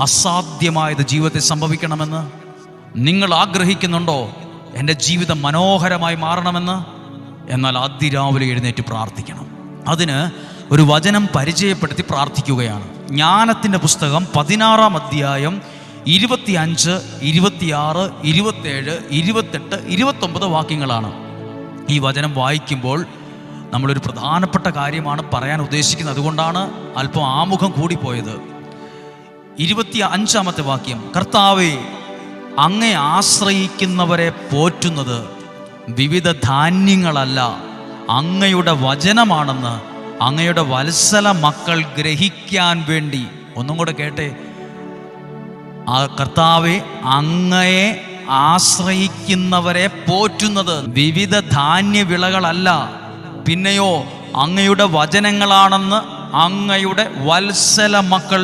അസാധ്യമായത് ജീവിതത്തിൽ സംഭവിക്കണമെന്ന് നിങ്ങൾ ആഗ്രഹിക്കുന്നുണ്ടോ? എൻ്റെ ജീവിതം മനോഹരമായി മാറണമെന്ന്? എന്നാൽ അതിരാവിലെ എഴുന്നേറ്റ് പ്രാർത്ഥിക്കണം. അതിന് ഒരു വചനം പരിചയപ്പെടുത്തി പ്രാർത്ഥിക്കുകയാണ്. ജ്ഞാനത്തിൻ്റെ പുസ്തകം 16-ാം അധ്യായം 25, 26, 27, 28, 29 വാക്യങ്ങളാണ്. ഈ വചനം വായിക്കുമ്പോൾ നമ്മളൊരു പ്രധാനപ്പെട്ട കാര്യമാണ് പറയാൻ ഉദ്ദേശിക്കുന്നത്. അതുകൊണ്ടാണ് അല്പം ആമുഖം കൂടിപ്പോയത്. 25-ാമത്തെ വാക്യം: കർത്താവേ, അങ്ങേ ആശ്രയിക്കുന്നവരെ പോറ്റുന്നത് വിവിധ ധാന്യങ്ങളല്ല, അങ്ങയുടെ വചനമാണെന്ന് അങ്ങയുടെ വത്സല മക്കൾ ഗ്രഹിക്കാൻ വേണ്ടി. ഒന്നും കൂടെ കേട്ടെ. ആ കർത്താവെ, അങ്ങയെ ആശ്രയിക്കുന്നവരെ പോറ്റുന്നത് വിവിധ ധാന്യവിളകളല്ല, പിന്നെയോ അങ്ങയുടെ വചനങ്ങളാണെന്ന് അങ്ങയുടെ വത്സല മക്കൾ